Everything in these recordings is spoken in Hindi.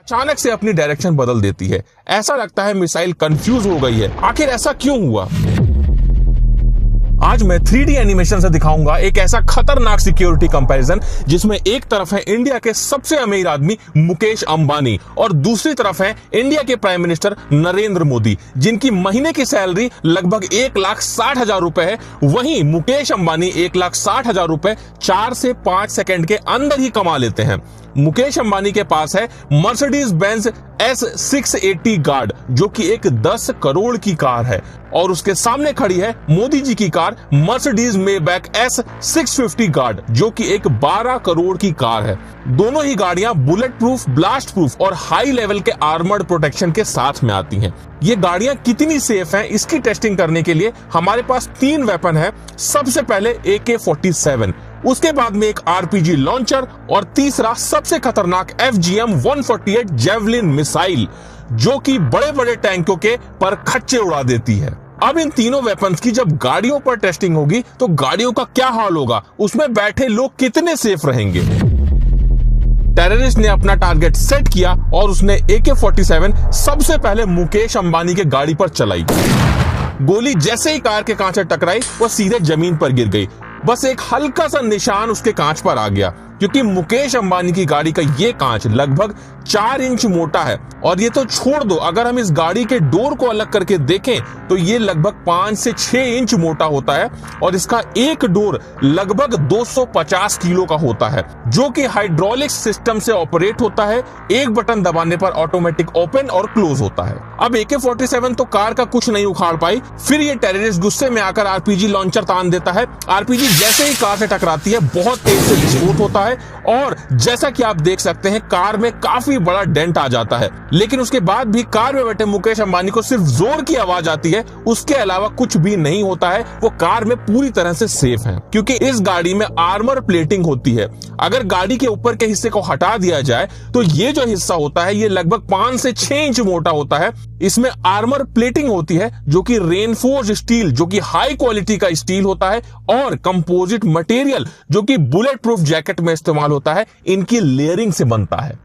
अचानक से अपनी डायरेक्शन बदल देती है। ऐसा लगता है मिसाइल कंफ्यूज हो गई है। आखिर ऐसा क्यों हुआ? आज मैं 3D एनिमेशन से दिखाऊंगा एक ऐसा खतरनाक सिक्योरिटी कंपैरिजन जिसमें एक तरफ है इंडिया के सबसे अमीर आदमी मुकेश अंबानी और दूसरी तरफ है इंडिया के प्राइम मिनिस्टर नरेंद्र मोदी, जिनकी महीने की सैलरी लगभग 1,60,000 रुपए है। वहीं मुकेश अंबानी 1,60,000 रुपए 4 से 5 सेकंड के अंदर ही कमा लेते हैं। मुकेश अंबानी के पास है मर्सिडीज बेंज S680 गार्ड, जो कि एक 10 करोड़ की कार है, और उसके सामने खड़ी है मोदी जी की car Mercedes Maybach S650 guard, जो कि एक 12 करोड़ की कार है। दोनों ही गाड़ियां बुलेट प्रूफ, ब्लास्ट प्रूफ और हाई लेवल के आर्मर्ड प्रोटेक्शन के साथ में आती हैं। ये गाड़ियां कितनी सेफ हैं, इसकी टेस्टिंग करने के लिए हमारे पास 3 वेपन है। सबसे पहले AK-47, उसके बाद में एक RPG लॉन्चर और तीसरा सबसे खतरनाक FGM-148 जेवलिन मिसाइल, जो कि बड़े बड़े टैंकों के पर खच्चे उड़ा देती है। अब इन तीनों वेपन्स की जब गाड़ियों पर टेस्टिंग होगी तो गाड़ियों का क्या हाल होगा, उसमें बैठे लोग कितने सेफ रहेंगे। टेररिस्ट ने अपना टारगेट सेट किया और उसने AK-47 सबसे पहले मुकेश अंबानी के गाड़ी पर चलाई। गोली जैसे ही कार के कांच से टकराई वो सीधे जमीन पर गिर गई। बस एक हल्का सा निशान उसके कांच पर आ गया, क्योंकि मुकेश अंबानी की गाड़ी का ये कांच लगभग 4 इंच मोटा है। और ये तो छोड़ दो, अगर हम इस गाड़ी के डोर को अलग करके देखें तो ये लगभग 5 से 6 इंच मोटा होता है और इसका एक डोर लगभग 250 किलो का होता है, जो कि हाइड्रोलिक सिस्टम से ऑपरेट होता है। एक बटन दबाने पर ऑटोमेटिक ओपन और क्लोज होता है। अब AK-47 तो कार का कुछ नहीं उखाड़ पाई, फिर ये टेररिस्ट गुस्से में आकर RPG लॉन्चर तान देता है। RPG जैसे ही कार से टकराती है बहुत तेज से विस्फोट होता है और जैसा कि आप देख सकते हैं कार में काफी बड़ा डेंट आ जाता है। लेकिन उसके बाद भी कार में बैठे मुकेश अंबानी को सिर्फ जोर की आवाज आती है, उसके अलावा कुछ भी नहीं होता है। वो कार में पूरी तरह से सेफ है, क्योंकि इस गाड़ी में आर्मर प्लेटिंग होती है। अगर गाड़ी के ऊपर के हिस्से को हटा दिया जाए तो ये जो हिस्सा होता है ये लगभग 5 से 6 इंच मोटा होता है। इसमें आर्मर प्लेटिंग होती है जो कि रेनफोर्स स्टील, जो कि हाई क्वालिटी का स्टील होता है, और कंपोजिट मटेरियल जो कि बुलेट प्रूफ जैकेट में इस्तेमाल होता है, इनकी लेयरिंग से बनता है।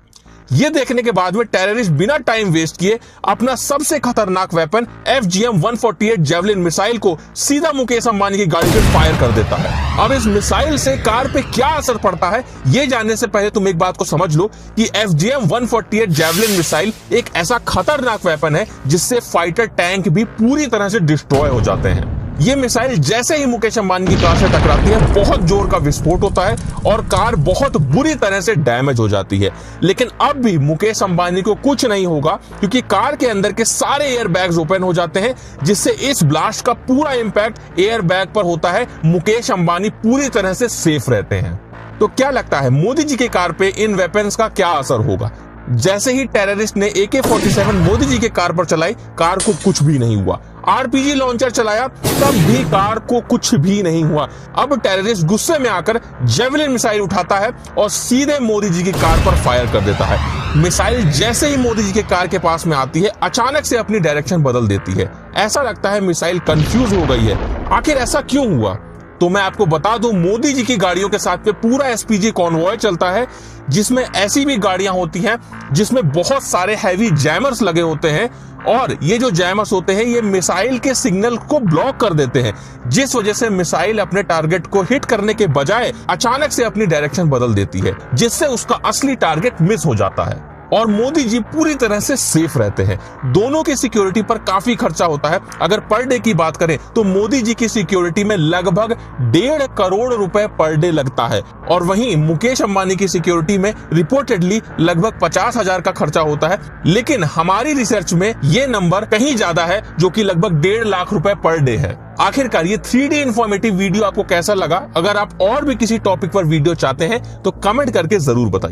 ये देखने के बाद में टेररिस्ट बिना टाइम वेस्ट किए अपना सबसे खतरनाक वेपन FGM-148 जेवलिन मिसाइल को सीधा मुकेश अंबानी की गाड़ी पे फायर कर देता है। अब इस मिसाइल से कार पे क्या असर पड़ता है ये जानने से पहले तुम एक बात को समझ लो कि FGM-148 जेवलिन मिसाइल एक ऐसा खतरनाक वेपन है जिससे फाइटर टैंक भी पूरी तरह से डिस्ट्रॉय हो जाते हैं। ये मिसाइल जैसे ही मुकेश अंबानी की कार से टकराती है बहुत जोर का विस्फोट होता है और कार बहुत बुरी तरह से डैमेज हो जाती है। लेकिन अब भी मुकेश अंबानी को कुछ नहीं होगा, क्योंकि कार के अंदर के सारे एयर बैग्स ओपन हो जाते हैं, जिससे इस ब्लास्ट का पूरा इंपैक्ट एयर बैग पर होता है। मुकेश अंबानी पूरी तरह से सेफ रहते हैं। तो क्या लगता है मोदी जी के कार पे इन वेपन्स का क्या असर होगा? जैसे ही टेररिस्ट ने AK-47 मोदी जी के कार पर चलाई, कार को कुछ भी नहीं हुआ। RPG लॉन्चर चलाया, तब भी कार को कुछ भी नहीं हुआ। अब टेररिस्ट गुस्से में आकर जेवलिन मिसाइल उठाता है और सीधे मोदी जी की कार पर फायर कर देता है। मिसाइल जैसे ही मोदी जी के कार के पास में आती है अचानक से अपनी डायरेक्शन बदल देती है। ऐसा लगता है मिसाइल कंफ्यूज हो गई है। आखिर ऐसा क्यों हुआ? तो मैं आपको बता दूं, मोदी जी की गाड़ियों के साथ में पूरा SPG कॉन्वॉय चलता है, जिसमें ऐसी भी गाड़ियां होती हैं जिसमें बहुत सारे हैवी जैमर्स लगे होते हैं, और ये जो जैमर्स होते हैं ये मिसाइल के सिग्नल को ब्लॉक कर देते हैं, जिस वजह से मिसाइल अपने टारगेट को हिट करने के बजाय अचानक से अपनी डायरेक्शन बदल देती है, जिससे उसका असली टारगेट मिस हो जाता है और मोदी जी पूरी तरह से सेफ रहते हैं। दोनों की सिक्योरिटी पर काफी खर्चा होता है। अगर पर डे की बात करें तो मोदी जी की सिक्योरिटी में लगभग 1.5 करोड़ रुपए पर डे लगता है, और वहीं मुकेश अंबानी की सिक्योरिटी में रिपोर्टेडली लगभग 50,000 का खर्चा होता है। लेकिन हमारी रिसर्च में ये नंबर कहीं ज्यादा है, जो कि लगभग 1.5 लाख रुपए पर डे है। आखिरकार ये 3D इंफॉर्मेटिव वीडियो आपको कैसा लगा? अगर आप और भी किसी टॉपिक पर वीडियो चाहते हैं तो कमेंट करके जरूर बताइए।